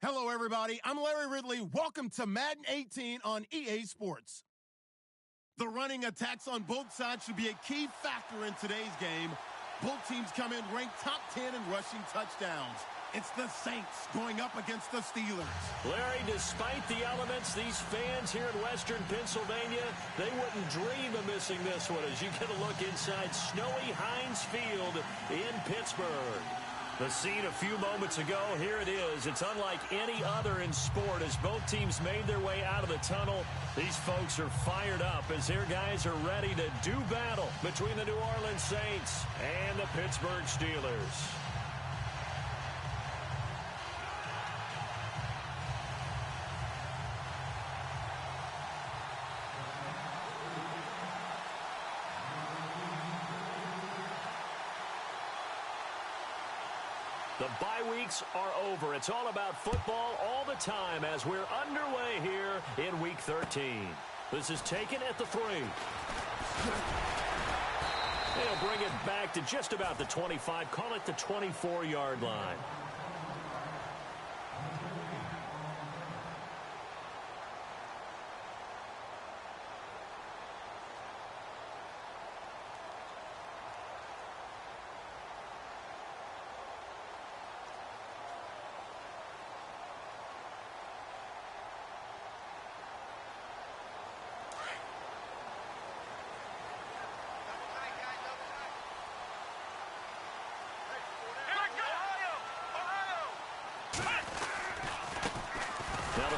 Hello, everybody. I'm Larry Ridley. Welcome to Madden 18 on EA Sports. The running attacks on both sides should be a key factor in today's game. Both teams come in ranked top 10 in rushing touchdowns. It's the Saints going up against the Steelers. Larry, despite the elements, these fans here in Western Pennsylvania, they wouldn't dream of missing this one as you get a look inside snowy Heinz Field in Pittsburgh. The scene a few moments ago, here it is. It's unlike any other in sport as both teams made their way out of the tunnel. These folks are fired up as their guys are ready to do battle between the New Orleans Saints and the Pittsburgh Steelers. The bye weeks are over. It's all about football all the time as we're underway here in Week 13. This is taken at the 3. They'll bring it back to just about the 25, call it the 24-yard line.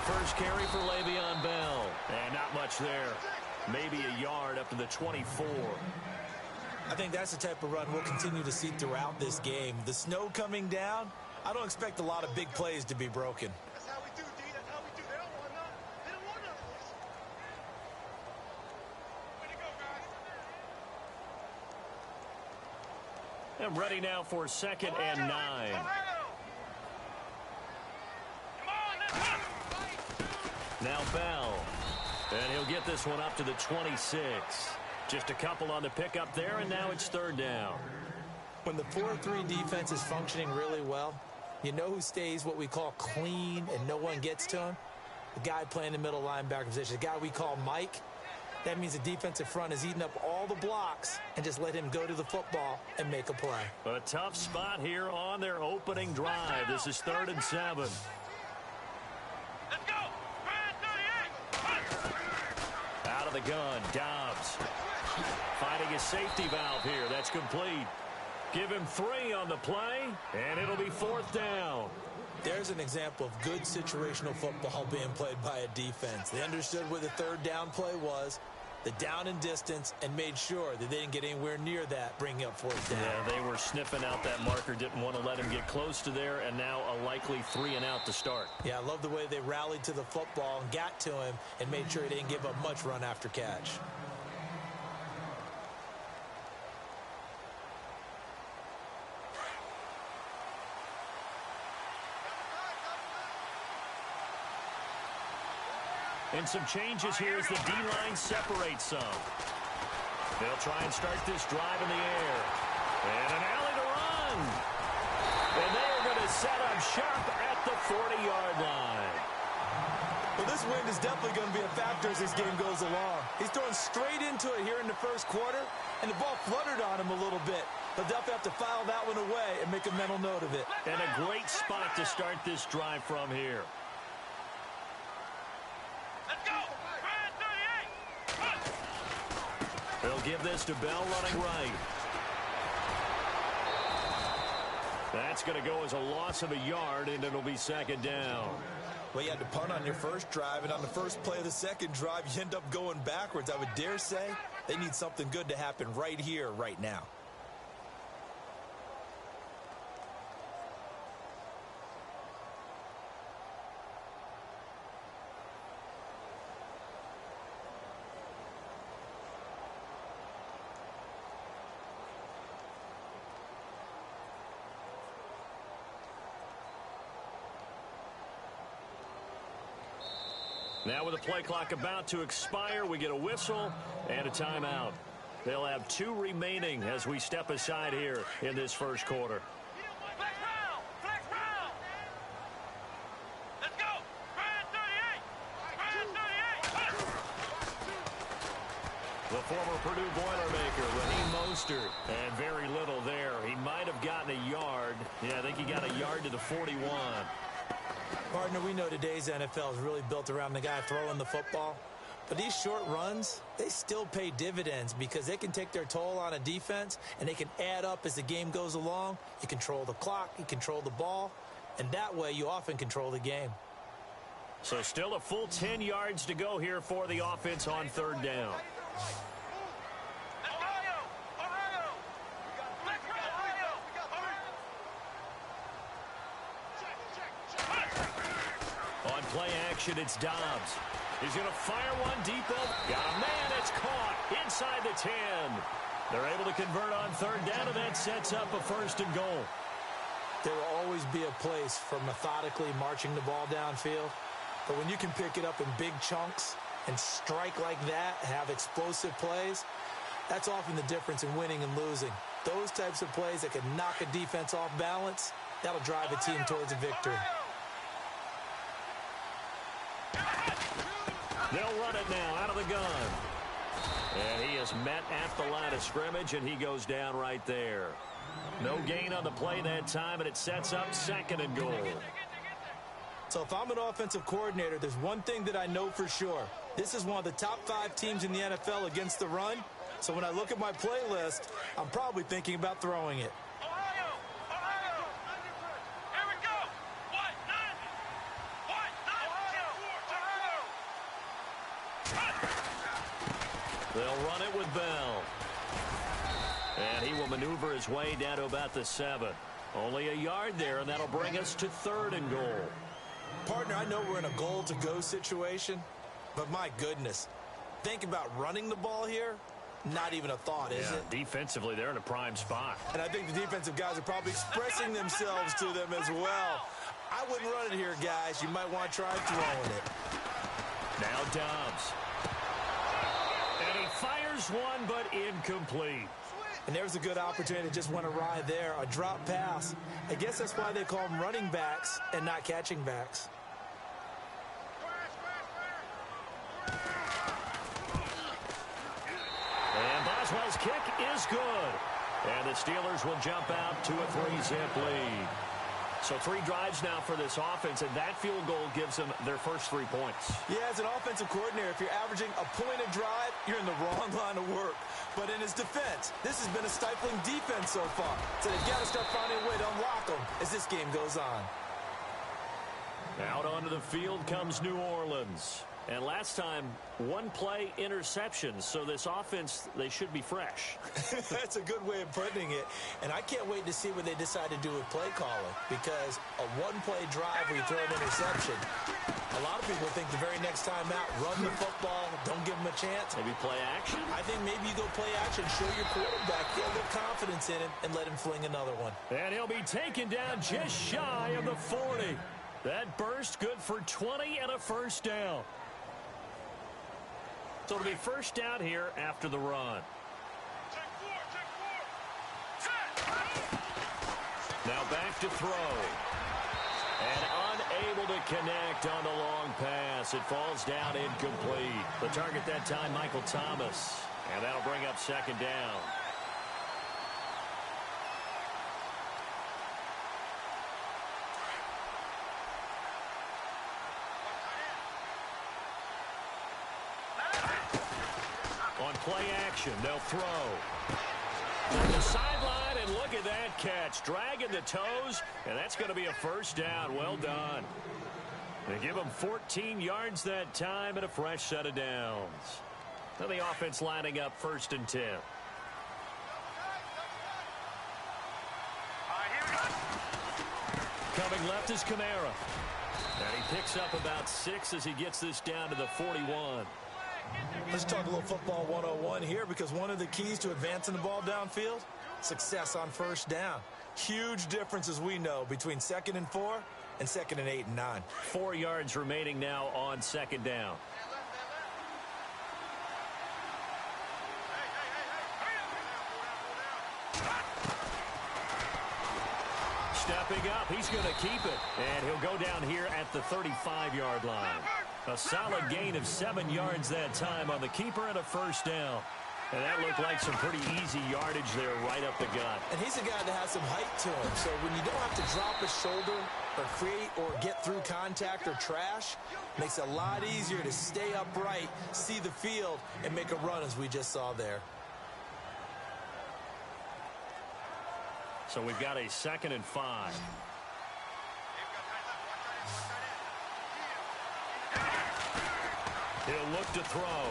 First carry for Le'Veon Bell. And not much there. Maybe a yard up to the 24. I think that's the type of run we'll continue to see throughout this game. The snow coming down, I don't expect a lot of big plays to be broken. That's how we do, D. That's how we do. They don't want none. They don't want none of this. Way to go, guys. I'm ready now for 2nd and 9. Now Bell, and he'll get this one up to the 26. Just a couple on the pickup there, and now it's 3rd down. When the 4-3 defense is functioning really well, you know who stays what we call clean and no one gets to him? The guy playing the middle linebacker position, the guy we call Mike. That means the defensive front is eating up all the blocks and just let him go to the football and make a play. A tough spot here on their opening drive. This is 3rd and 7. Out of the gun, Dobbs. Finding his safety valve here. That's complete. Give him 3 on the play, and it'll be 4th down. There's an example of good situational football being played by a defense. They understood where the 3rd down play was, the down and distance, and made sure that they didn't get anywhere near that, bringing up 4th down. Yeah, they were sniffing out that marker, didn't want to let him get close to there, and now a likely 3 and out to start. Yeah, I love the way they rallied to the football and got to him and made sure he didn't give up much run after catch. And some changes here as the D-line separates some. They'll try and start this drive in the air. And an alley to run. And they are going to set up shop at the 40-yard line. Well, this wind is definitely going to be a factor as this game goes along. He's throwing straight into it here in the first quarter, and the ball fluttered on him a little bit. They'll definitely have to file that one away and make a mental note of it. And a great spot to start this drive from here. They'll give this to Bell running right. That's going to go as a loss of a yard, and it'll be 2nd down. Well, you had to punt on your first drive, and on the first play of the second drive, you end up going backwards. I would dare say they need something good to happen right here, right now. Now with the play clock about to expire, we get a whistle and a timeout. They'll have 2 remaining as we step aside here in this first quarter. The former Purdue Boilermaker, Raheem Mostert. And very little there. He might have gotten a yard. Yeah, I think he got a yard to the 41. Partner, we know today's NFL is really built around the guy throwing the football. But these short runs, they still pay dividends because they can take their toll on a defense and they can add up as the game goes along. You control the clock, you control the ball, and that way you often control the game. So still a full 10 yards to go here for the offense on third down. On play action, it's Dobbs. He's going to fire one deep. Got a man. It's caught inside the 10. They're able to convert on third down, and that sets up a first and goal. There will always be a place for methodically marching the ball downfield. But when you can pick it up in big chunks and strike like that, have explosive plays, that's often the difference in winning and losing. Those types of plays that can knock a defense off balance, that'll drive a team towards a victory. They'll run it now out of the gun. And he is met at the line of scrimmage, and he goes down right there. No gain on the play that time, and it sets up second and goal. So if I'm an offensive coordinator, there's one thing that I know for sure. This is one of the top 5 teams in the NFL against the run. So when I look at my playlist, I'm probably thinking about throwing it. They'll run it with Bell. And he will maneuver his way down to about the 7. Only a yard there, and that'll bring us to third and goal. Partner, I know we're in a goal-to-go situation, but my goodness, think about running the ball here. Not even a thought, is it? Defensively, they're in a prime spot. And I think the defensive guys are probably expressing themselves to them as well. I wouldn't run it here, guys. You might want to try throwing it. Now Dobbs. And he fires one, but incomplete. And there's a good opportunity. Just went awry there. A drop pass. I guess that's why they call them running backs and not catching backs. And Boswell's kick is good. And the Steelers will jump out to a 3-zip lead. So 3 drives now for this offense, and that field goal gives them their first 3 points. Yeah, as an offensive coordinator, if you're averaging a point a drive, you're in the wrong line of work. But in his defense, this has been a stifling defense so far. So they've got to start finding a way to unlock them as this game goes on. Out onto the field comes New Orleans. And last time, 1-play interceptions. So this offense, they should be fresh. That's a good way of putting it. And I can't wait to see what they decide to do with play calling. Because a 1-play drive where you throw an interception, a lot of people think the very next time out, run the football, don't give them a chance. Maybe play action? I think maybe you go play action, show your quarterback, get a little confidence in him, and let him fling another one. And he'll be taken down just shy of the 40. That burst good for 20 and a first down. So it'll be first down here after the run. Now back to throw. And unable to connect on the long pass. It falls down incomplete. The target that time, Michael Thomas. And that'll bring up second down. On play action, they'll throw. On the sideline, and look at that catch. Dragging the toes, and that's going to be a first down. Well done. They give them 14 yards that time and a fresh set of downs. Now the offense lining up first and 10. Coming left is Kamara. And he picks up about 6 as he gets this down to the 41. Let's talk a little football 101 here, because one of the keys to advancing the ball downfield, success on first down. Huge difference, as we know, between 2nd and 4 and 2nd and 8 and 9. 4 yards remaining now on second down. Stepping up, he's going to keep it. And he'll go down here at the 35-yard line. A solid gain of 7 yards that time on the keeper and a first down. And that looked like some pretty easy yardage there right up the gut. And he's a guy that has some height to him. So when you don't have to drop a shoulder or create or get through contact or trash, it makes it a lot easier to stay upright, see the field, and make a run as we just saw there. So we've got a 2nd and 5. He'll look to throw.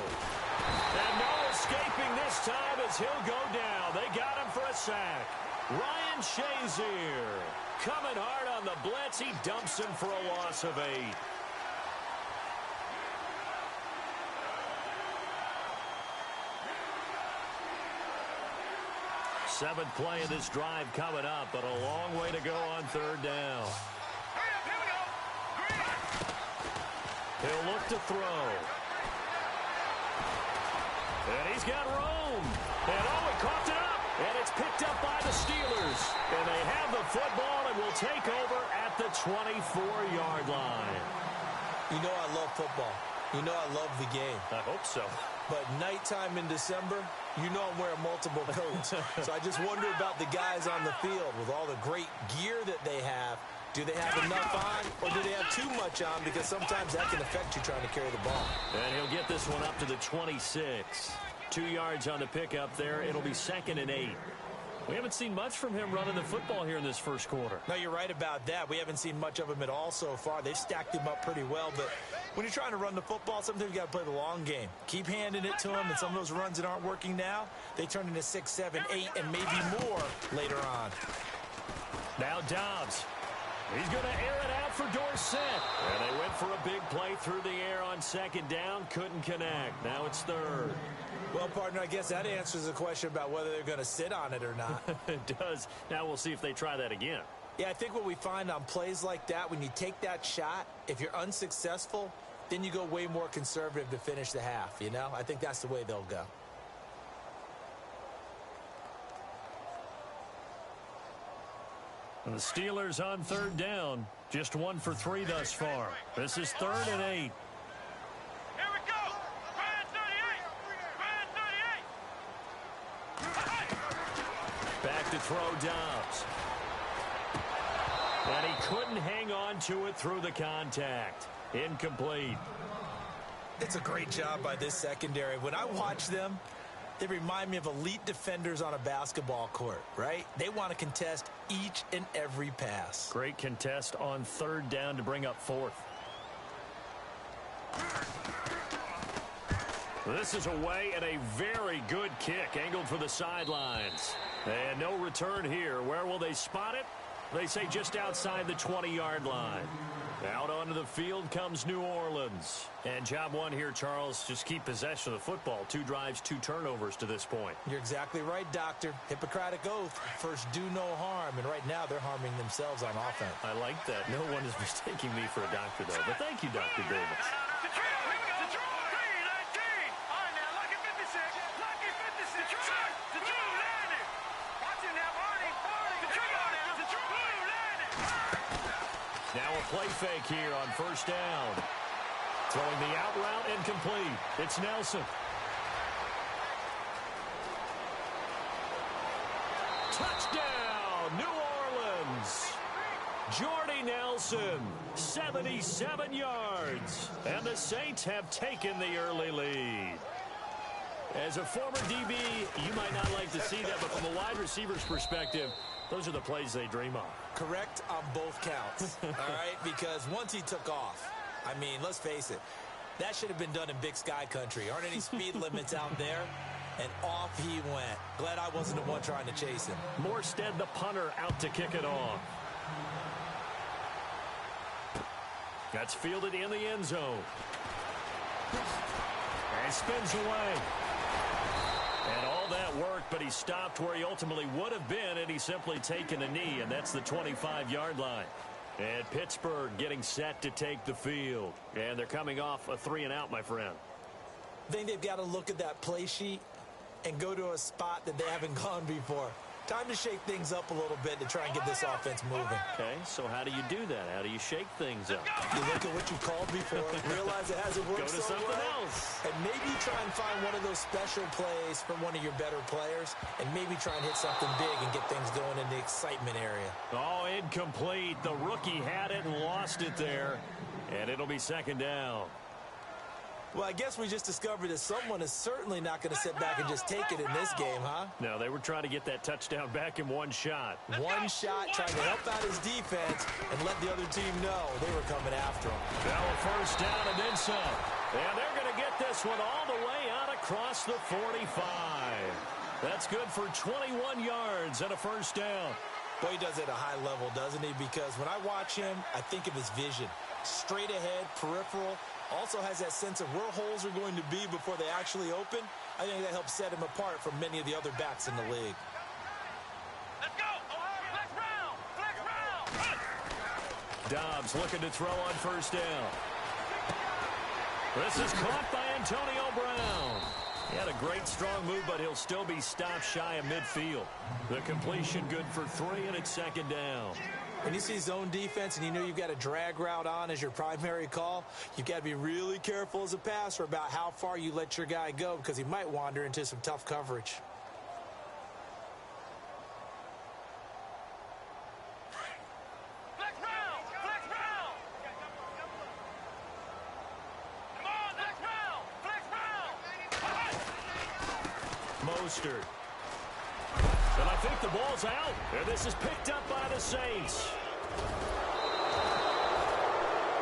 And no escaping this time as he'll go down. They got him for a sack. Ryan Shazier coming hard on the blitz. He dumps him for a loss of 8. Seventh play of this drive coming up, but a long way to go on 3rd down. He'll look to throw. And he's got room. And oh, he coughed it up. And it's picked up by the Steelers. And they have the football and will take over at the 24-yard line. You know I love football. You know I love the game. I hope so. But nighttime in December, you know I'm wearing multiple coats. So I just wonder about the guys on the field with all the great gear that they have. Do they have enough on, or do they have too much on? Because sometimes that can affect you trying to carry the ball. And he'll get this one up to the 26. 2 yards on the pickup there. It'll be 2nd and 8. We haven't seen much from him running the football here in this first quarter. No, you're right about that. We haven't seen much of him at all so far. They've stacked him up pretty well. But when you're trying to run the football, sometimes you got to play the long game. Keep handing it to him, and some of those runs that aren't working now, they turn into 6, 7, 8, and maybe more later on. Now Dobbs. He's going to air it out for Dorsett. And they went for a big play through the air on 2nd down. Couldn't connect. Now it's 3rd. Well, partner, I guess that answers the question about whether they're going to sit on it or not. It does. Now we'll see if they try that again. Yeah, I think what we find on plays like that, when you take that shot, if you're unsuccessful, then you go way more conservative to finish the half, you know? I think that's the way they'll go. And the Steelers on 3rd down. Just 1 for 3 thus far. This is 3rd and 8. Here we go. Ryan 38. Back to throw Dobbs. And he couldn't hang on to it through the contact. Incomplete. It's a great job by this secondary. When I watch them, they remind me of elite defenders on a basketball court, right? They want to contest each and every pass. Great contest on 3rd down to bring up 4th. This is away and a very good kick angled for the sidelines. And no return here. Where will they spot it? They say just outside the 20-yard line. Out onto the field comes New Orleans. And job 1 here, Charles, just keep possession of the football. 2 drives, 2 turnovers to this point. You're exactly right, Doctor. Hippocratic oath. First, do no harm. And right now, they're harming themselves on offense. I like that. No one is mistaking me for a doctor, though. But thank you, Dr. Davis. Now a play fake here on 1st down. Throwing the out route incomplete. It's Nelson. Touchdown, New Orleans. Jordy Nelson, 77 yards. And the Saints have taken the early lead. As a former DB, you might not like to see that, but from a wide receiver's perspective, those are the plays they dream of. Correct on both counts, all right? Because once he took off, I mean, let's face it, that should have been done in Big Sky country. Aren't any speed limits out there? And off he went. Glad I wasn't the one trying to chase him. Morstead, the punter, out to kick it off. That's fielded in the end zone. And spins away. And all that worked, but he stopped where he ultimately would have been, and he's simply taken a knee, and that's the 25-yard line. And Pittsburgh getting set to take the field. And they're coming off a 3-and-out, my friend. I think they've got to look at that play sheet and go to a spot that they haven't gone before. Time to shake things up a little bit to try and get this offense moving. Okay, so how do you do that? How do you shake things up? You look at what you called before, realize it hasn't worked Go to so something well, else. and maybe try and find one of those special plays from one of your better players, and maybe try and hit something big and get things going in the excitement area. Oh, incomplete. The rookie had it and lost it there, and it'll be second down. Well, I guess we just discovered that someone is certainly not going to sit back and just take it in this game, huh? No, they were trying to get that touchdown back in one shot. One shot, trying to help out his defense and let the other team know they were coming after him. Now a first down and then some. And they're going to get this one all the way out across the 45. That's good for 21 yards and a first down. Boy, he does it at a high level, doesn't he? Because when I watch him, I think of his vision. Straight ahead, peripheral. Also has that sense of where holes are going to be before they actually open. I think that helps set him apart from many of the other backs in the league. Let's go! Flex round! Flex round! Dobbs looking to throw on first down. This is caught by Antonio Brown. He had a great strong move, but he'll still be stopped shy of midfield. The completion good for 3, and it's second down. When you see zone defense and you know you've got a drag route on as your primary call, you've got to be really careful as a passer about how far you let your guy go because he might wander into some tough coverage. Flex round! Flex round! Come on, flex round! Flex round! Mostert. And I think the ball's out. And this is picked up by the Saints.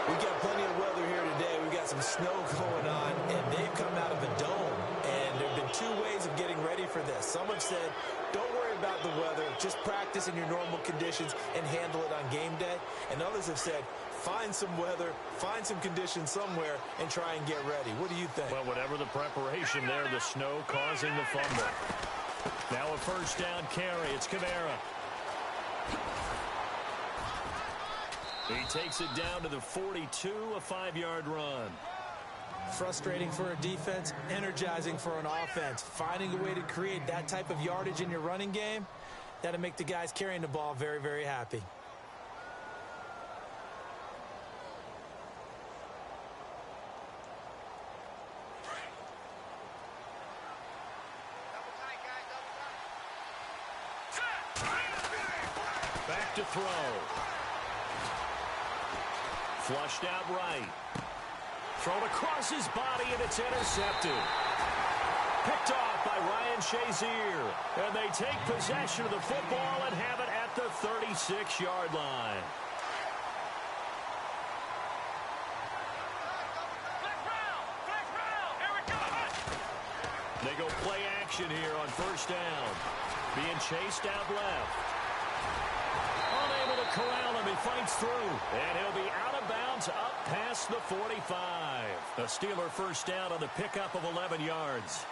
We've got plenty of weather here today. We've got some snow going on, and they've come out of a dome. And there have been 2 ways of getting ready for this. Some have said, don't worry about the weather. Just practice in your normal conditions and handle it on game day. And others have said, find some weather, find some conditions somewhere, and try and get ready. What do you think? Well, whatever the preparation there, the snow causing the fumble. Now a first down carry. It's Kamara. He takes it down to the 42, a 5-yard run. Frustrating for a defense, energizing for an offense. Finding a way to create that type of yardage in your running game, that'll make the guys carrying the ball very, very happy. Back to throw. Flushed out right. Thrown across his body, and it's intercepted. Picked off by Ryan Shazier. And they take possession of the football and have it at the 36-yard line. Flex round! Flex round! Here we go! They go play action here on first down. Being chased out left. Unable to corral him. He fights through. And he'll be out of bounds up past the 45. A Steeler first down on the pickup of 11 yards.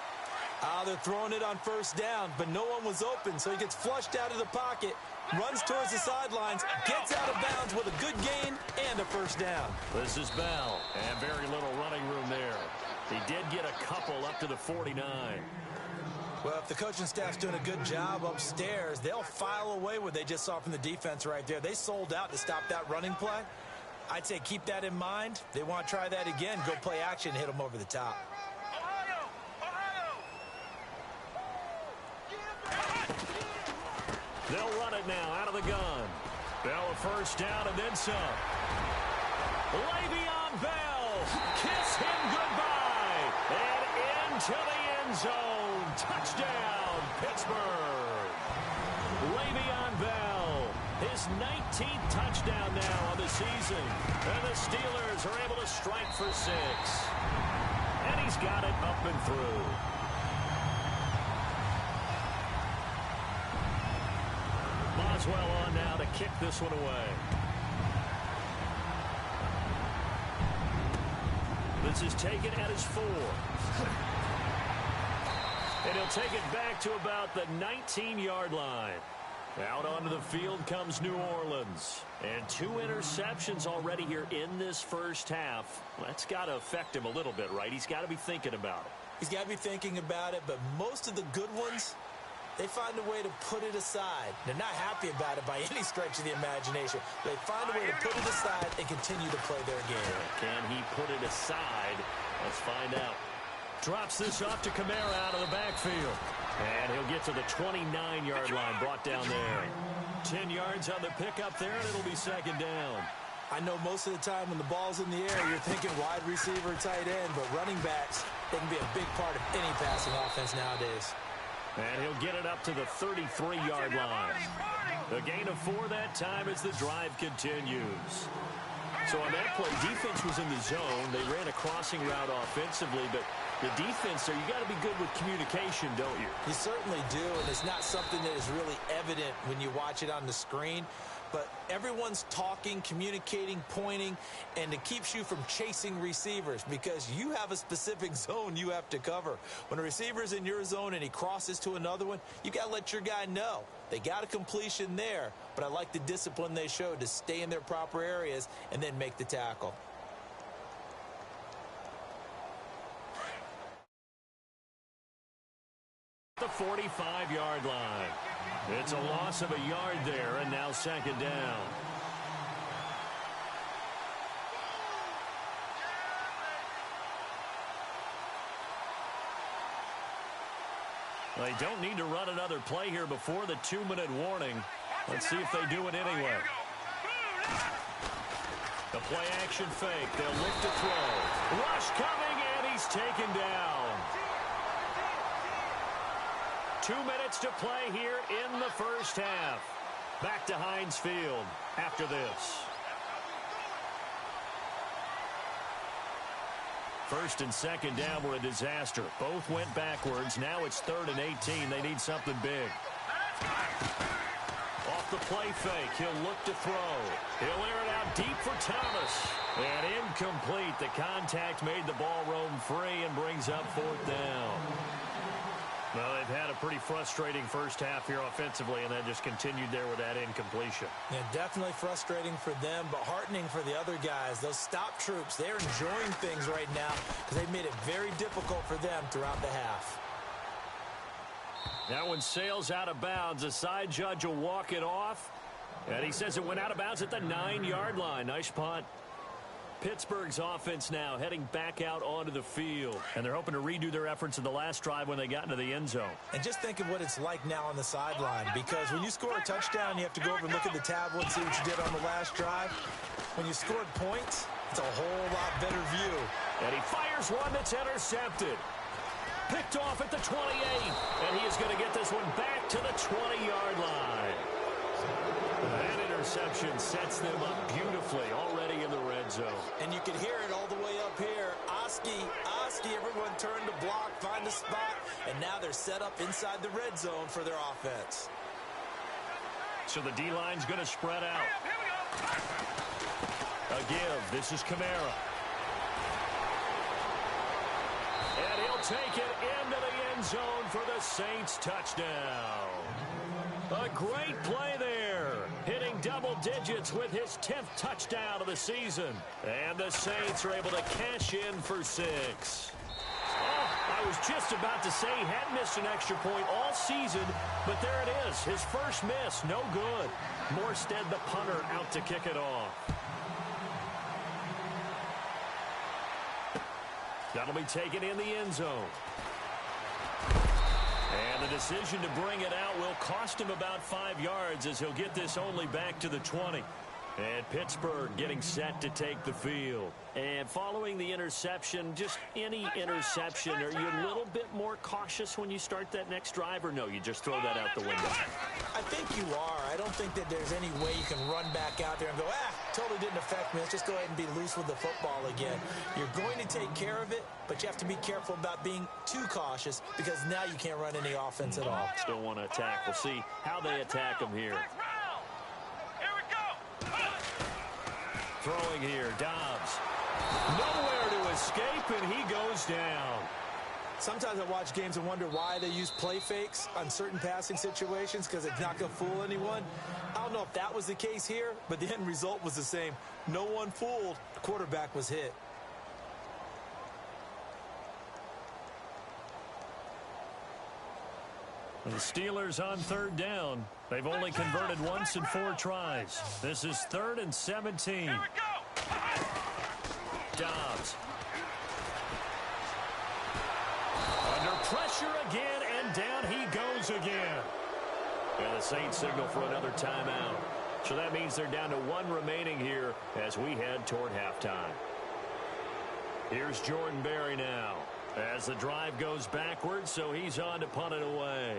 They're throwing it on first down, but no one was open, so he gets flushed out of the pocket, runs towards the sidelines, gets out of bounds with a good gain and a first down. This is Bell, and very little running room there. He did get a couple up to the 49. Well, if the coaching staff's doing a good job upstairs, they'll file away what they just saw from the defense right there. They sold out to stop that running play. I'd say keep that in mind. They want to try that again, go play action, hit them over the top. Ohio! Ohio! They'll run it now out of the gun. Bell a first down and then some. Le'Veon Bell, kiss him goodbye. And into the end zone. Touchdown, Pittsburgh. Le'Veon Bell, his 19th touchdown now on the season. And the Steelers are able to strike for 6. And he's got it up and through. Boswell on now to kick this one away. This is taken at his 4. And he'll take it back to about the 19-yard line. Out onto the field comes New Orleans. And 2 interceptions already here in this first half. That's got to affect him a little bit, right? He's got to be thinking about it. He's got to be thinking about it, but most of the good ones, they find a way to put it aside. They're not happy about it by any stretch of the imagination. They find a way to put it aside and continue to play their game. Can he put it aside? Let's find out. Drops this off to Kamara out of the backfield. And he'll get to the 29-yard line, brought down there. 10 yards on the pickup there, and it'll be second down. I know most of the time when the ball's in the air, you're thinking wide receiver, tight end, but running backs, they can be a big part of any passing offense nowadays. And he'll get it up to the 33-yard line. The gain of 4 that time as the drive continues. So on that play, defense was in the zone. They ran a crossing route offensively, but the defense there, you got to be good with communication, don't you? You certainly do, and it's not something that is really evident when you watch it on the screen. But everyone's talking, communicating, pointing, and it keeps you from chasing receivers because you have a specific zone you have to cover. When a receiver's in your zone and he crosses to another one, you got to let your guy know. They got a completion there, but I like the discipline they showed to stay in their proper areas and then make the tackle. The 45-yard line. It's a loss of a yard there, and now second down. They don't need to run another play here before the 2-minute warning. Let's see if they do it anyway. The play action fake. They'll look to throw. Rush coming, and he's taken down. 2 minutes to play here in the first half. Back to Heinz Field after this. First and second down were a disaster. Both went backwards. Now it's 3rd and 18. They need something big. Off the play fake. He'll look to throw. He'll air it out deep for Thomas. And incomplete. The contact made the ball roam free and brings up 4th down. Well, they've had a pretty frustrating first half here offensively, and that just continued there with that incompletion. Yeah, definitely frustrating for them, but heartening for the other guys. Those stop troops, they're enjoying things right now because they've made it very difficult for them throughout the half. That one sails out of bounds. The side judge will walk it off, and he says it went out of bounds at the 9-yard line. Nice punt. Pittsburgh's offense now heading back out onto the field. And they're hoping to redo their efforts in the last drive when they got into the end zone. And just think of what it's like now on the sideline. Because when you score a touchdown, you have to go over and look at the tablet and see what you did on the last drive. When you scored points, it's a whole lot better view. And he fires one that's intercepted. Picked off at the 28. And he is going to get this one back to the 20-yard line. That interception sets them up beautifully already in the red zone. And you can hear it all the way up here. Oski, everyone turned to block, find a spot, and now they're set up inside the red zone for their offense. So the D-line's going to spread out. A give. This is Kamara. And he'll take it into the end zone for the Saints touchdown. A great play there, hitting double digits with his 10th touchdown of the season. And the Saints are able to cash in for 6. Oh, I was just about to say he had missed an extra point all season, but there it is, his first miss, no good. Morstead, the punter, out to kick it off. That'll be taken in the end zone. And the decision to bring it out will cost him about 5 yards as he'll get this only back to the 20. And Pittsburgh getting set to take the field. And following the interception, just any interception, are you a little bit more cautious when you start that next drive, or no, you just throw that out the window? I think you are. I don't think that there's any way you can run back out there and go, totally didn't affect me. Let's just go ahead and be loose with the football again. You're going to take care of it, but you have to be careful about being too cautious because now you can't run any offense at all. Still want to attack. We'll see how they attack him here. Throwing here, Dobbs. Nowhere to escape, and he goes down. Sometimes I watch games and wonder why they use play fakes on certain passing situations because it's not going to fool anyone. I don't know if that was the case here, but the end result was the same. No one fooled. The quarterback was hit. The Steelers on third down. They've only converted once in 4 tries. This is 3rd and 17. Here we go. Dobbs. Under pressure again, and down he goes again. And the Saints signal for another timeout. So that means they're down to 1 remaining here as we head toward halftime. Here's Jordan Berry now as the drive goes backwards, so he's on to punt it away.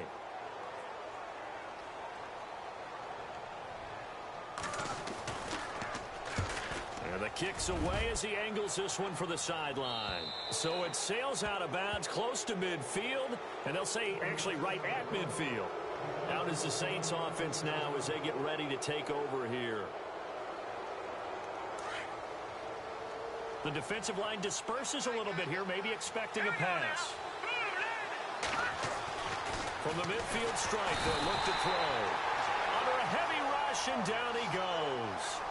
And the kick's away as he angles this one for the sideline. So it sails out of bounds close to midfield, and they'll say actually right at midfield. Out is the Saints offense now as they get ready to take over here. The defensive line disperses a little bit here, maybe expecting a pass. From the midfield strike, they'll look to throw. Under a heavy rush, and down he goes.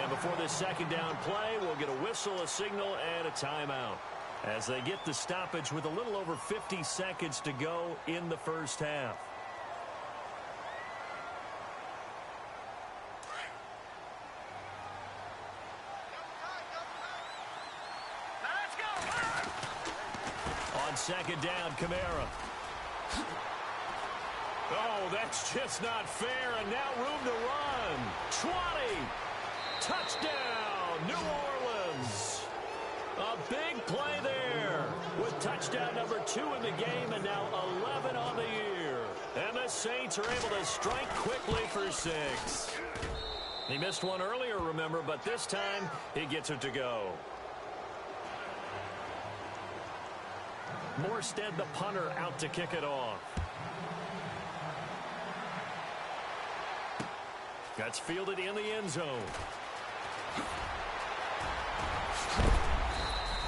And before this second down play, we'll get a whistle, a signal, and a timeout as they get the stoppage with a little over 50 seconds to go in the first half. On second down, Kamara. Oh, that's just not fair, and now room to run. 20. Touchdown, New Orleans. A big play there with touchdown number 2 in the game and now 11 on the year. And the Saints are able to strike quickly for 6. He missed one earlier, remember, but this time he gets it to go. Morstead, the punter, out to kick it off. That's fielded in the end zone.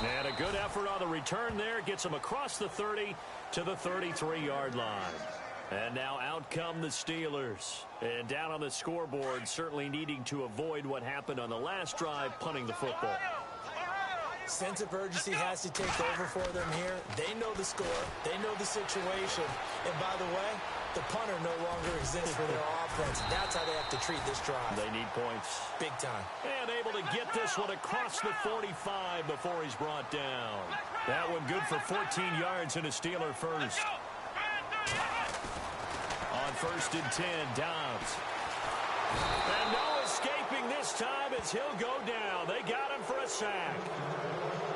And a good effort on the return there. Gets him across the 30 to the 33-yard line. And now out come the Steelers. And down on the scoreboard, certainly needing to avoid what happened on the last drive, punting the football. Sense of urgency has to take over for them here. They know the score. They know the situation. And by the way, the punter no longer exists for their offense. That's how they have to treat this drive. They need points. Big time. And able to get this one across the 45 before he's brought down. That one good for 14 yards and a Steeler first. On 1st and 10, Dobbs. And no escaping this time as he'll go down. They got him for a sack.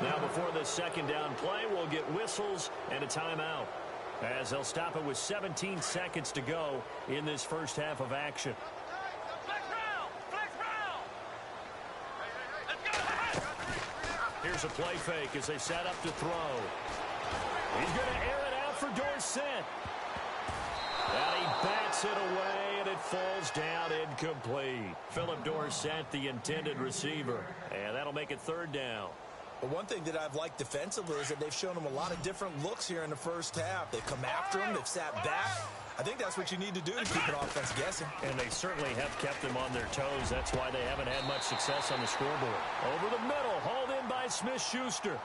Now before this second down play, we'll get whistles and a timeout as they'll stop it with 17 seconds to go in this first half of action. Here's a play fake as they set up to throw. He's going to air it out for Dorsett. And he bats it away, and it falls down incomplete. Philip Dorsett, the intended receiver. And that'll make it 3rd down. But one thing that I've liked defensively is that they've shown them a lot of different looks here in the first half. They've come after them. They've sat back. I think that's what you need to do to keep an offense guessing. And they certainly have kept them on their toes. That's why they haven't had much success on the scoreboard. Over the middle, hauled in by Smith-Schuster.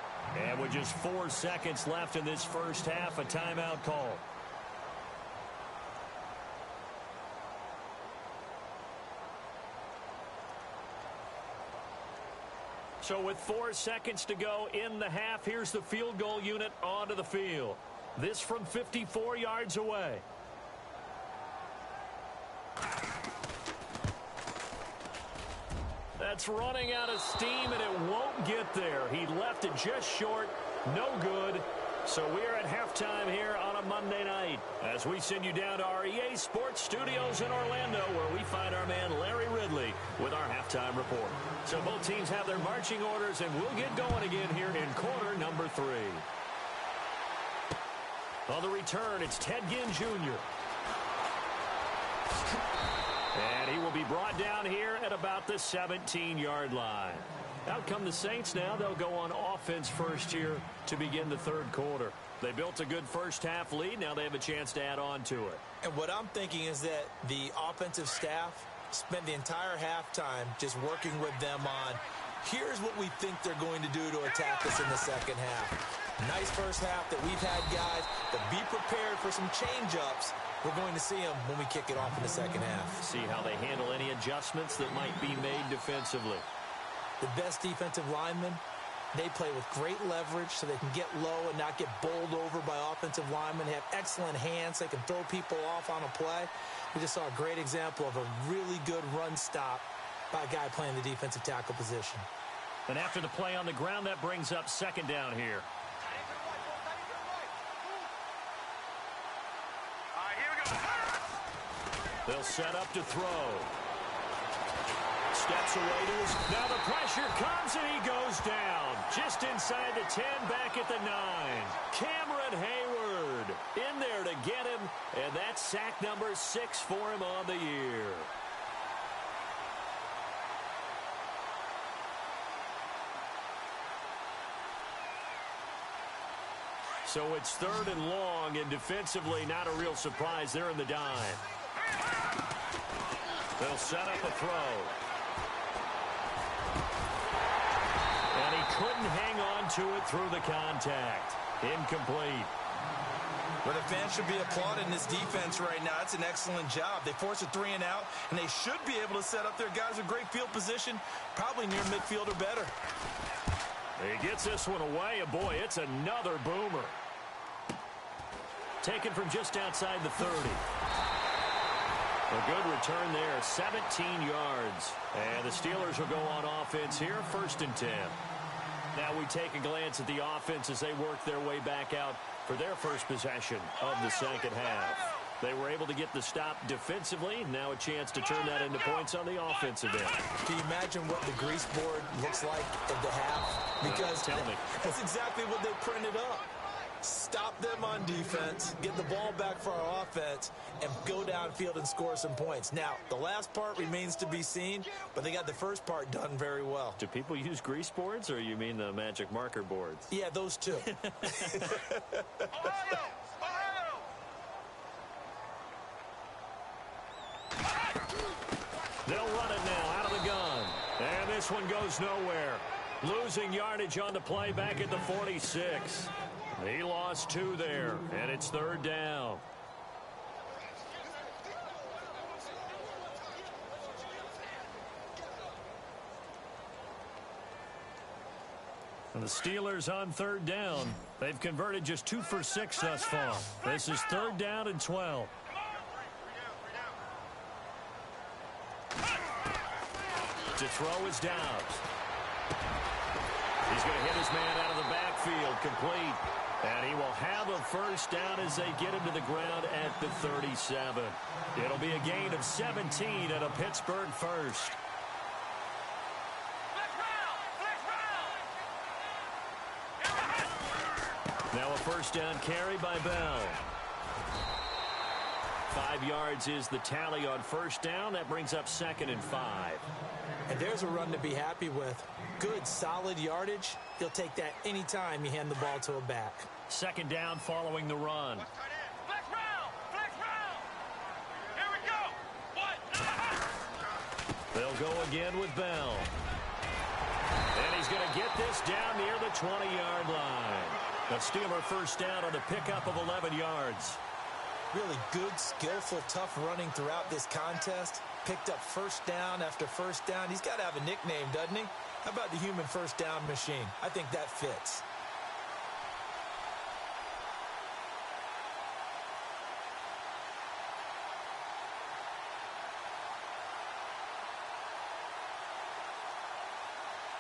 And with just 4 seconds left in this first half, a timeout call. So with 4 seconds to go in the half, here's the field goal unit onto the field. This from 54 yards away. That's running out of steam, and it won't get there. He left it just short. No good. So we're at halftime here on a Monday night as we send you down to our EA Sports Studios in Orlando, where we find our man Larry Ridley with our halftime report. So both teams have their marching orders, and we'll get going again here in quarter number 3. On the return, it's Ted Ginn Jr. And he will be brought down here at about the 17-yard line. Out come the Saints now. They'll go on offense first here to begin the 3rd quarter. They built a good first half lead. Now they have a chance to add on to it. And what I'm thinking is that the offensive staff spent the entire halftime just working with them on, here's what we think they're going to do to attack us in the second half. Nice first half that we've had, guys, but be prepared for some change-ups We're going to see them when we kick it off in the second half. See how they handle any adjustments that might be made defensively. The best defensive linemen, they play with great leverage so they can get low and not get bowled over by offensive linemen. They have excellent hands. They can throw people off on a play. We just saw a great example of a really good run stop by a guy playing the defensive tackle position. And after the play on the ground, that brings up second down here. They'll set up to throw. Steps away to his... Now the pressure comes and he goes down. Just inside the 10, back at the 9. Cameron Hayward in there to get him. And that's sack number 6 for him on the year. So it's 3rd and long, and defensively not a real surprise. They're in the dime. They'll set up a throw. And he couldn't hang on to it through the contact. Incomplete. Well, the fans should be applauding this defense right now. It's an excellent job. They force a 3 and out, and they should be able to set up their guys with great field position, probably near midfield or better. He gets this one away, and boy, it's another boomer. Taken from just outside the 30. A good return there, 17 yards. And the Steelers will go on offense here, 1st and 10. Now we take a glance at the offense as they work their way back out for their first possession of the second half. They were able to get the stop defensively. Now a chance to turn that into points on the offensive end. Can you imagine what the grease board looks like at the half? Because tell me. That's exactly what they printed up. Stop them on defense, get the ball back for our offense, and go downfield and score some points. Now, the last part remains to be seen, but they got the first part done very well. Do people use grease boards, or you mean the magic marker boards? Yeah, those two. They'll run it now out of the gun. And this one goes nowhere. Losing yardage on the play back at the 46. He lost 2 there, and it's 3rd down. And the Steelers on 3rd down. They've converted just 2 for 6 thus far. This is 3rd down and 12. To throw is Dobbs. He's going to hit his man out of the backfield, complete. And he will have a first down as they get him to the ground at the 37. It'll be a gain of 17 and a Pittsburgh first. Now a first down carry by Bell. 5 yards is the tally on first down. That brings up 2nd and 5. And there's a run to be happy with. Good, solid yardage. He'll take that anytime you hand the ball to a back. 2nd down following the run. Flex round! Here we go! They'll go again with Bell. And he's going to get this down near the 20-yard line. The Steeler first down on a pickup of 11 yards. Really good, skillful, tough running throughout this contest. Picked up first down after first down. He's got to have a nickname, doesn't he? How about the human first down machine? I think that fits.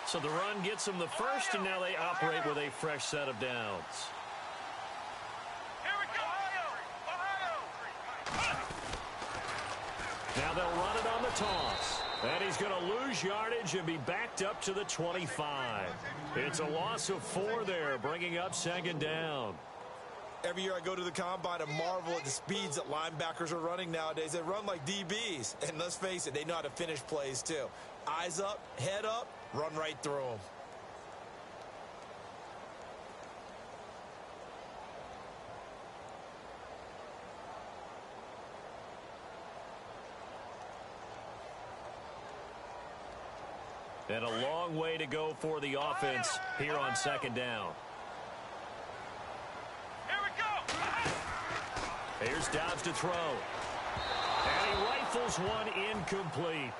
So the run gets them the first, and now they operate with a fresh set of downs. Now they'll run it on the toss. And he's going to lose yardage and be backed up to the 25. It's a loss of 4 there, bringing up 2nd down. Every year I go to the combine and marvel at the speeds that linebackers are running nowadays. They run like DBs. And let's face it, they know how to finish plays too. Eyes up, head up, run right through them. And a long way to go for the offense here on 2nd down. Here we go! Here's Dobbs to throw. And he rifles one incomplete.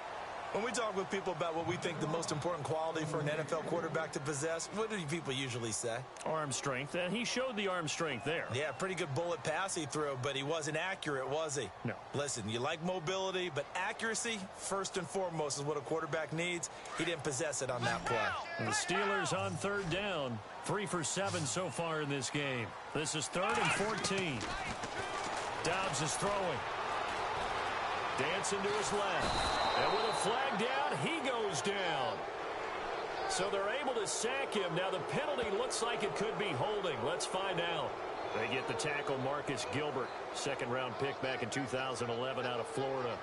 When we talk with people about what we think the most important quality for an NFL quarterback to possess, what do people usually say? Arm strength, and he showed the arm strength there. Yeah, pretty good bullet pass he threw, but he wasn't accurate, was he? No. Listen, you like mobility, but accuracy, first and foremost, is what a quarterback needs. He didn't possess it on that play. And the Steelers on third down. 3 for 7 so far in this game. This is 3rd and 14. Dobbs is throwing. Dancing to his left. And with a flag down, he goes down. So they're able to sack him. Now the penalty looks like it could be holding. Let's find out. They get the tackle, Marcus Gilbert. 2nd-round pick back in 2011 out of Florida.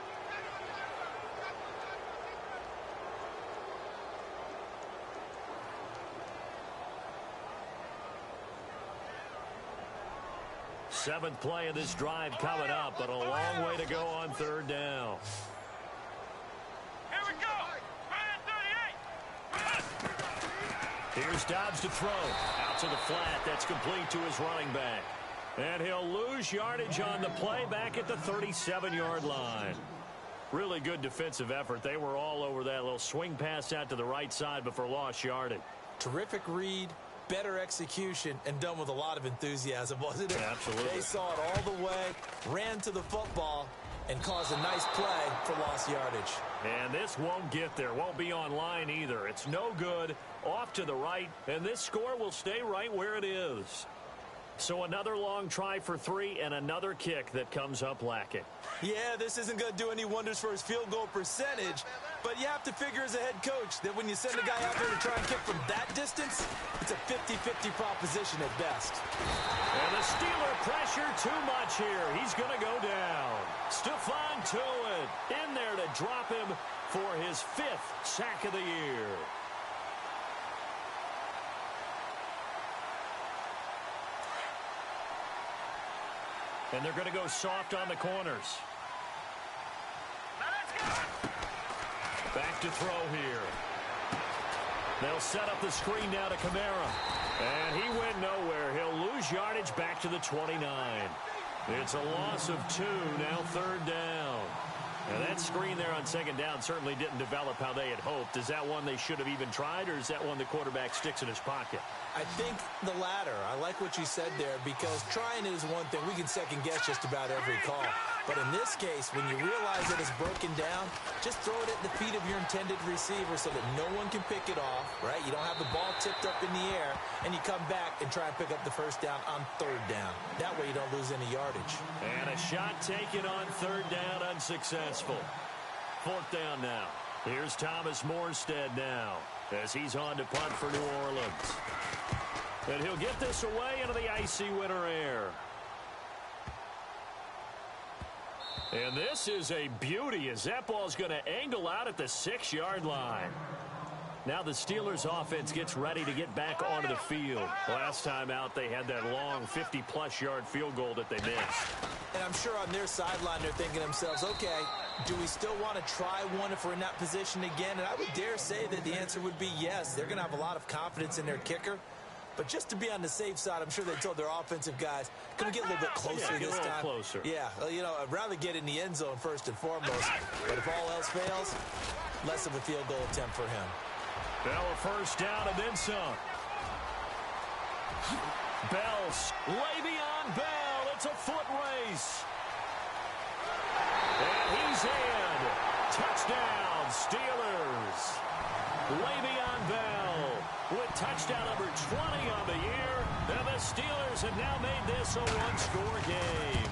Seventh play of this drive coming up, but a long way to go on third down. Here we go. Man 38. Here's Dobbs to throw. Out to the flat. That's complete to his running back. And he'll lose yardage on the play back at the 37-yard line. Really good defensive effort. They were all over that little swing pass out to the right side before lost yardage. Terrific read, better execution, and done with a lot of enthusiasm, wasn't it? Absolutely. They saw it all the way, ran to the football, and caused a nice play for lost yardage. And this won't get there. Won't be online either. It's no good. Off to the right, and this score will stay right where it is. So another long try for 3 and another kick that comes up lacking. Yeah, this isn't going to do any wonders for his field goal percentage, but you have to figure as a head coach that when you send a guy out there to try and kick from that distance, it's a 50-50 proposition at best. And the Steeler pressure too much here. He's going to go down. Stephon Tuitt in there to drop him for his 5th sack of the year. And they're going to go soft on the corners. Back to throw here. They'll set up the screen now to Kamara. And he went nowhere. He'll lose yardage back to the 29. It's a loss of 2, now 3rd down. And that screen there on 2nd down certainly didn't develop how they had hoped. Is that one they should have even tried, or is that one the quarterback sticks in his pocket? I think the latter. I like what you said there, because trying it is one thing. We can second guess just about every call. But in this case, when you realize that it's broken down, just throw it at the feet of your intended receiver so that no one can pick it off, right? You don't have the ball tipped up in the air, and you come back and try and pick up the 1st down on 3rd down. That way you don't lose any yardage. And a shot taken on 3rd down, unsuccessful. 4th down now. Here's Thomas Morstead now as he's on to punt for New Orleans. And he'll get this away into the icy winter air. And this is a beauty as that ball's going to angle out at the 6-yard line. Now the Steelers offense gets ready to get back onto the field. Last time out, they had that long 50-plus yard field goal that they missed. And I'm sure on their sideline they're thinking to themselves, okay, do we still want to try one if we're in that position again? And I would dare say that the answer would be yes. They're going to have a lot of confidence in their kicker. But just to be on the safe side, I'm sure they told their offensive guys, can we get a little bit closer this time? Closer. Yeah, you know, I'd rather get in the end zone first and foremost. But if all else fails, less of a field goal attempt for him. Now a 1st down and then some. Bell's Le'Veon Bell. It's a foot race. And he's in. Touchdown, Steelers. Le'Veon Bell with touchdown number 20 on the year. And the Steelers have now made this a one-score game.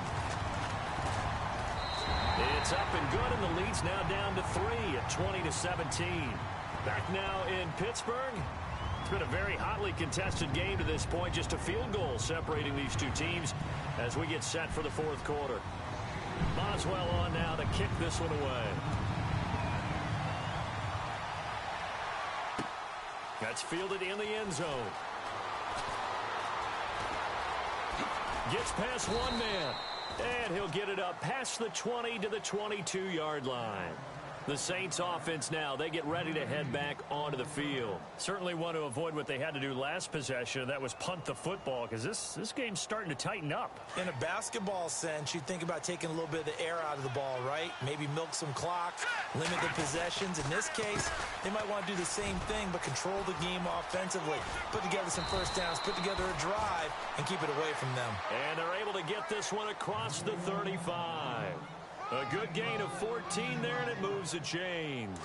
It's up and good, and the lead's now down to 3 at 20-17. Back now in Pittsburgh. It's been a very hotly contested game to this point. Just a field goal separating these two teams as we get set for the 4th quarter. Boswell on now to kick this one away. That's fielded in the end zone. Gets past one man. And he'll get it up past the 20 to the 22-yard line. The Saints offense now, they get ready to head back onto the field. Certainly want to avoid what they had to do last possession. That was punt the football, because this game's starting to tighten up. In a basketball sense, you think about taking a little bit of the air out of the ball, right? Maybe milk some clock, limit the possessions. In this case, they might want to do the same thing, but control the game offensively. Put together some first downs, put together a drive, and keep it away from them. And they're able to get this one across the 35. A good gain of 14 there, and it moves the chains.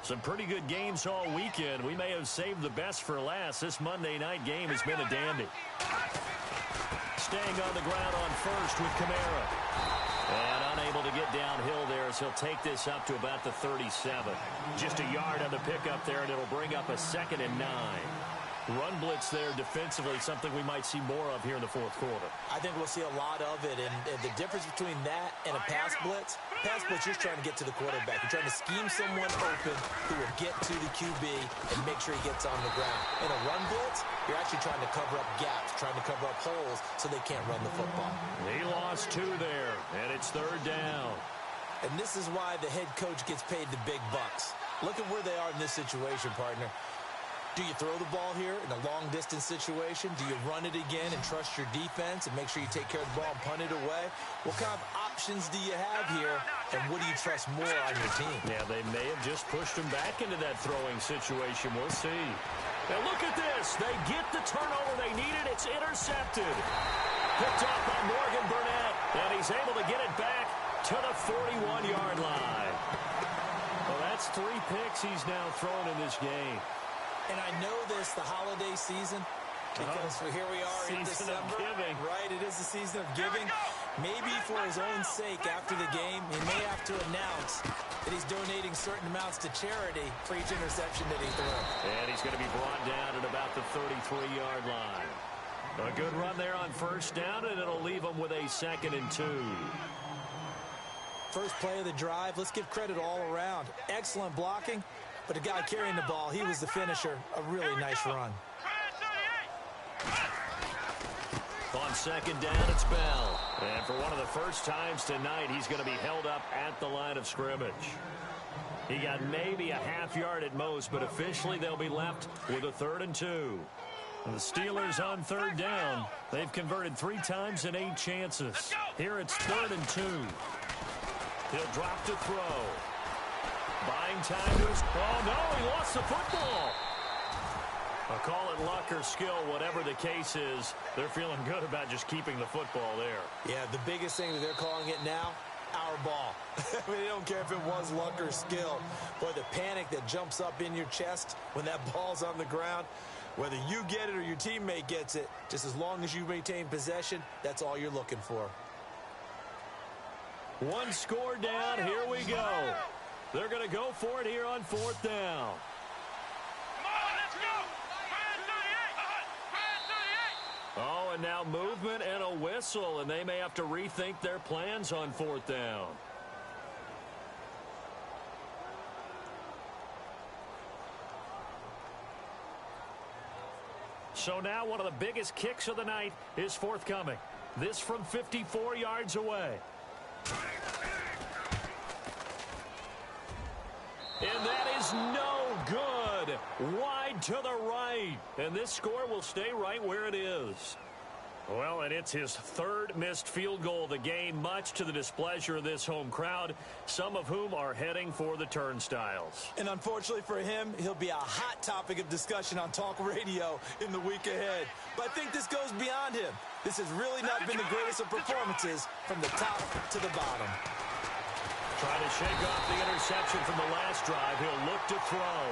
Some pretty good games all weekend. We may have saved the best for last. This Monday night game has been a dandy. Staying on the ground on first with Kamara. And unable to get downhill there as he'll take this up to about the 37. Just a yard on the pickup there, and it'll bring up a 2nd and 9. Run blitz there defensively, something we might see more of here in the fourth quarter. I think we'll see a lot of it, and the difference between that and a pass blitz, you're trying to get to the quarterback. You're trying to scheme someone open who will get to the QB and make sure he gets on the ground. In a run blitz, you're actually trying to cover up gaps, trying to cover up holes so they can't run the football. He lost 2 there, and it's 3rd down. And this is why the head coach gets paid the big bucks. Look at where they are in this situation, partner. Do you throw the ball here in a long-distance situation? Do you run it again and trust your defense and make sure you take care of the ball and punt it away? What kind of options do you have here, and what do you trust more on your team? Yeah, they may have just pushed him back into that throwing situation. We'll see. Now look at this. They get the turnover they needed. It's intercepted. Picked up by Morgan Burnett, and he's able to get it back to the 41-yard line. Well, that's 3 picks he's now thrown in this game. And I know this, the holiday season, because here we are in December, right? It is the season of giving. Maybe for his own sake, after the game, he may have to announce that he's donating certain amounts to charity for each interception that he throws. And he's going to be brought down at about the 33-yard line. A good run there on first down, and it'll leave him with a 2nd and 2. First play of the drive, let's give credit all around. Excellent blocking. But the guy carrying the ball, he was the finisher. A really nice run. On 2nd down, it's Bell. And for one of the first times tonight, he's going to be held up at the line of scrimmage. He got maybe a half yard at most, but officially they'll be left with a 3rd and 2. And the Steelers on 3rd down. They've converted 3 times in 8 chances. Here it's 3rd and 2. He'll drop to throw. Buying time to his... Oh, no, he lost the football. I'll call it luck or skill, whatever the case is. They're feeling good about just keeping the football there. Yeah, the biggest thing that they're calling it now, our ball. I mean, they don't care if it was luck or skill. Boy, the panic that jumps up in your chest when that ball's on the ground, whether you get it or your teammate gets it, just as long as you maintain possession, that's all you're looking for. 1 score down. Here we go. They're going to go for it here on 4th down. Oh, and now movement and a whistle, and they may have to rethink their plans on 4th down. So now one of the biggest kicks of the night is forthcoming. This from 54 yards away. And that is no good. Wide to the right. And this score will stay right where it is. Well, and it's his 3rd missed field goal of the game, much to the displeasure of this home crowd, some of whom are heading for the turnstiles. And unfortunately for him, he'll be a hot topic of discussion on talk radio in the week ahead. But I think this goes beyond him. This has really not been the greatest of performances from the top to the bottom. Trying to shake off the interception from the last drive. He'll look to throw.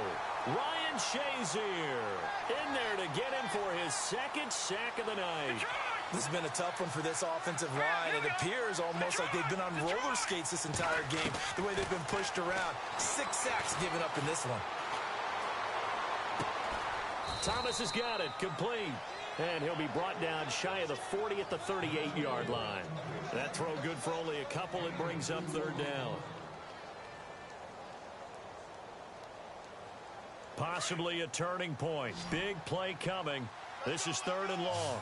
Ryan Shazier in there to get him for his 2nd sack of the night. This has been a tough one for this offensive line. It appears almost like they've been on roller skates this entire game, the way they've been pushed around. 6 sacks given up in this one. Thomas has got it, complete. And he'll be brought down shy of the 40 at the 38-yard line. That throw good for only a couple. It brings up 3rd down. Possibly a turning point. Big play coming. This is 3rd and long.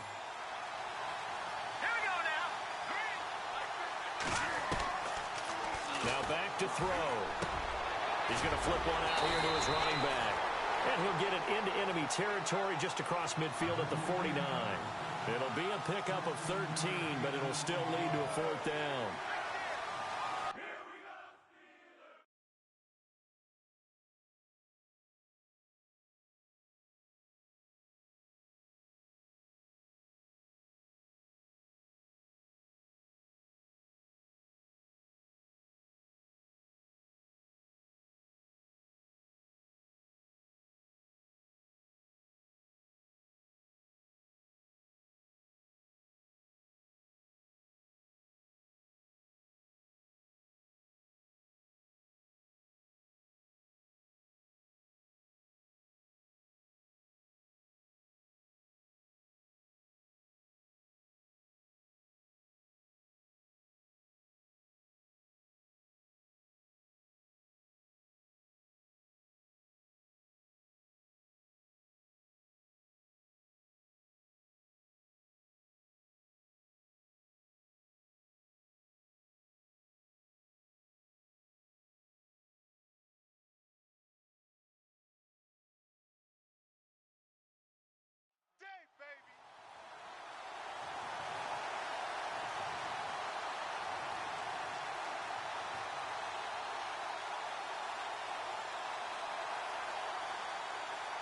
Here we go now. Now back to throw. He's going to flip one out here to his running back. And he'll get it into enemy territory just across midfield at the 49. It'll be a pickup of 13, but it'll still lead to a 4th down.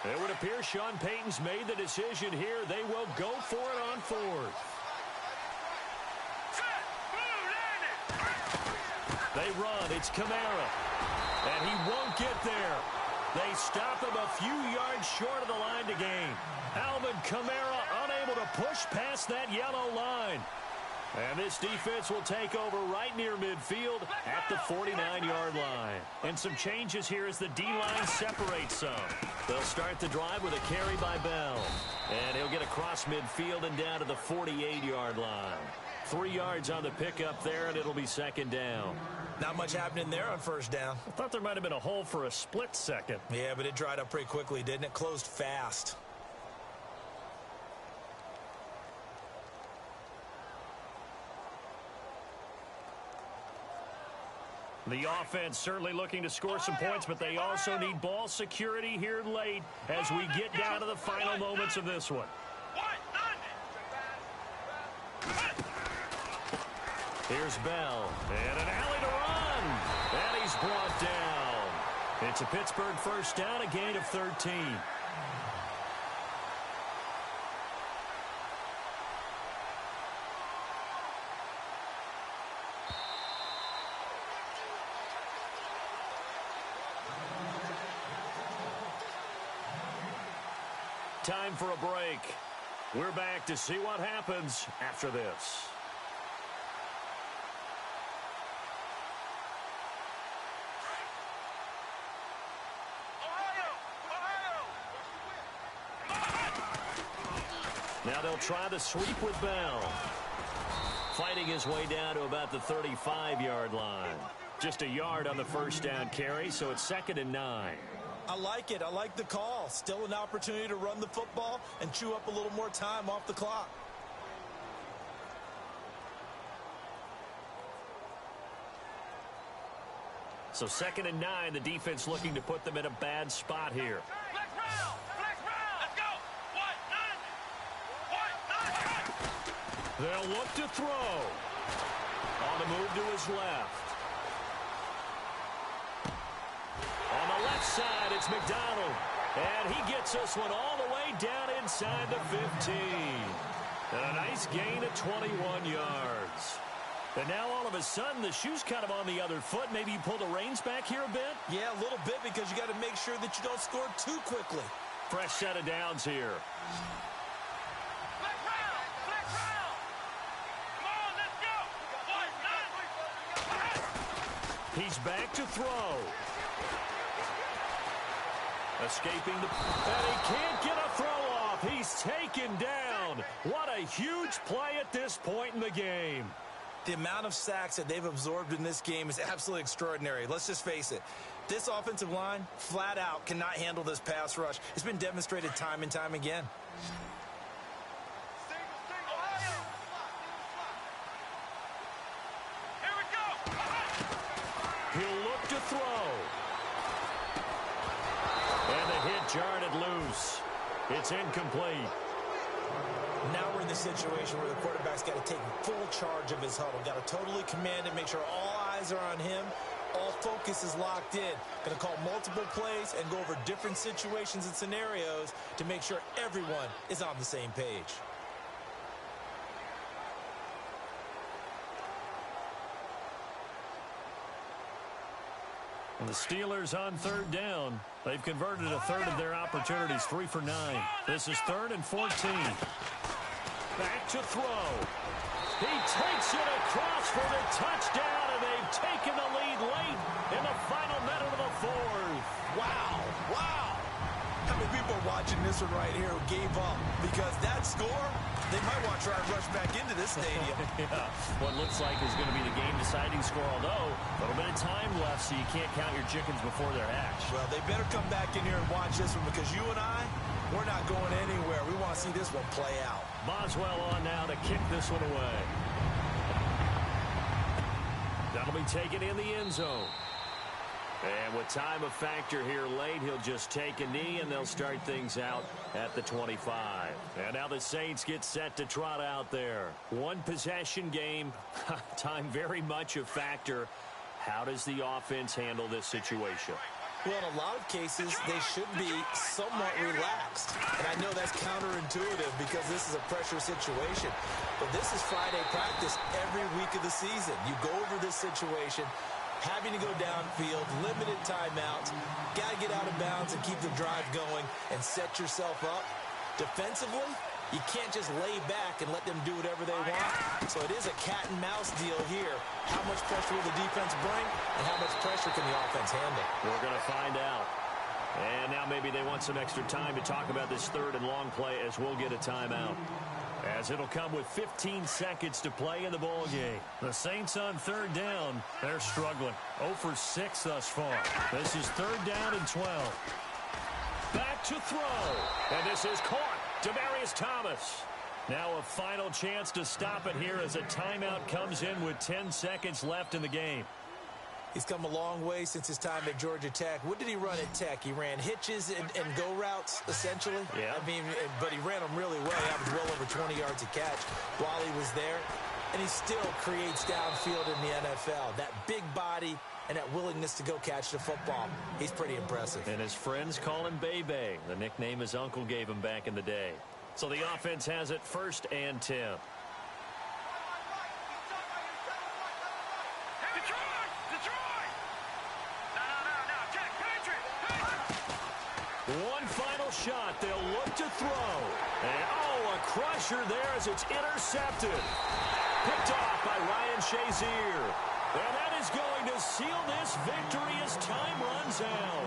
It would appear Sean Payton's made the decision here. They will go for it on 4th. They run. It's Kamara. And he won't get there. They stop him a few yards short of the line to gain. Alvin Kamara unable to push past that yellow line. And this defense will take over right near midfield at the 49-yard line. And some changes here as the D-line separates some. They'll start the drive with a carry by Bell. And he'll get across midfield and down to the 48-yard line. 3 yards on the pickup there, and it'll be 2nd down. Not much happening there on 1st down. I thought there might have been a hole for a split second. Yeah, but it dried up pretty quickly, didn't it? Closed fast. The offense certainly looking to score some points, but they also need ball security here late as we get down to the final moments of this one. Here's Bell, and an alley to run, and he's brought down. It's a Pittsburgh 1st down, a gain of 13. Time for a break. We're back to see what happens after this. Now they'll try the sweep with Bell. Fighting his way down to about the 35-yard line. Just a yard on the 1st down carry, so it's 2nd and 9. I like it. I like the call. Still an opportunity to run the football and chew up a little more time off the clock. So 2nd and 9, the defense looking to put them in a bad spot here. They'll look to throw. On the move to his left. On the left side, it's McDonald. And he gets this one all the way down inside the 15. And a nice gain of 21 yards. And now all of a sudden, the shoe's kind of on the other foot. Maybe you pull the reins back here a bit? Yeah, a little bit, because you got to make sure that you don't score too quickly. Fresh set of downs here. He's back to throw. Escaping the... And he can't get a throw off. He's taken down. What a huge play at this point in the game. The amount of sacks that they've absorbed in this game is absolutely extraordinary. Let's just face it. This offensive line, flat out, cannot handle this pass rush. It's been demonstrated time and time again. He'll look to throw. It's incomplete. Now we're in the situation where the quarterback's got to take full charge of his huddle. Got to totally command it, make sure all eyes are on him. All focus is locked in. Going to call multiple plays and go over different situations and scenarios to make sure everyone is on the same page. And the Steelers on third down. They've converted a third of their opportunities, 3 for 9. This is 3rd and 14. Back to throw. He takes it across for the touchdown, and they've taken the lead late in the final minute of the 4th. Wow, wow. How many people are watching this one right here who gave up? Because that score, they might want to try and rush back into this stadium. Yeah, what looks like is going to be the game-deciding score, although a little bit of time left, so you can't count your chickens before they're hatched. Well, they better come back in here and watch this one, because you and I, we're not going anywhere. We want to see this one play out. Boswell on now to kick this one away. That'll be taken in the end zone. And with time a factor here late, he'll just take a knee, and they'll start things out at the 25. And now the Saints get set to trot out there. One possession game, time very much a factor. How does the offense handle this situation? Well, in a lot of cases, they should be somewhat relaxed. And I know that's counterintuitive because this is a pressure situation. But this is Friday practice every week of the season. You go over this situation, having to go downfield, limited timeouts, got to get out of bounds and keep the drive going and set yourself up. Defensively, you can't just lay back and let them do whatever they want. So it is a cat and mouse deal here. How much pressure will the defense bring, and how much pressure can the offense handle? We're going to find out. And now maybe they want some extra time to talk about this 3rd and long play, as we'll get a timeout, as it'll come with 15 seconds to play in the ball game. The Saints on 3rd down. They're struggling. 0 for 6 thus far. This is 3rd down and 12. Back to throw. And this is caught. Demaryius Thomas. Now a final chance to stop it here as a timeout comes in with 10 seconds left in the game. He's come a long way since his time at Georgia Tech. What did he run at Tech? He ran hitches and go routes, essentially. Yeah. I mean, but he ran them really well. He averaged well over 20 yards a catch while he was there. And he still creates downfield in the NFL. That big body and that willingness to go catch the football. He's pretty impressive. And his friends call him Bebe, the nickname his uncle gave him back in the day. So the offense has it 1st and 10. One final shot. They'll look to throw. And, a crusher there as it's intercepted. Picked off by Ryan Shazier. And that is going to seal this victory as time runs out.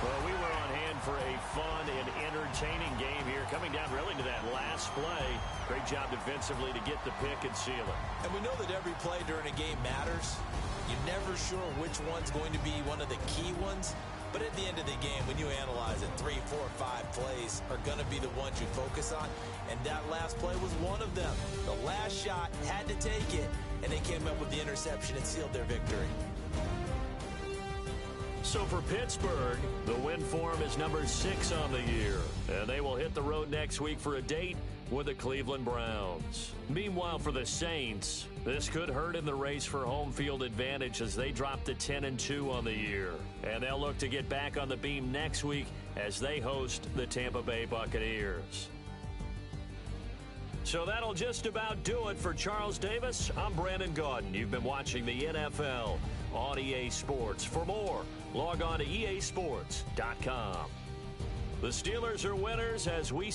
Well, we were on hand for a fun and entertaining game here, coming down really to that last play. Great job defensively to get the pick and seal it. And we know that every play during a game matters. You're never sure which one's going to be one of the key ones. But at the end of the game, when you analyze it, 3, 4, 5 plays are going to be the ones you focus on. And that last play was one of them. The last shot had to take it, and they came up with the interception and sealed their victory. So for Pittsburgh, the win form is number 6 on the year. And they will hit the road next week for a date with the Cleveland Browns. Meanwhile, for the Saints, this could hurt in the race for home field advantage as they drop to 10-2 on the year. And they'll look to get back on the beam next week as they host the Tampa Bay Buccaneers. So that'll just about do it for Charles Davis. I'm Brandon Gaudin. You've been watching the NFL on EA Sports. For more, log on to easports.com. The Steelers are winners as we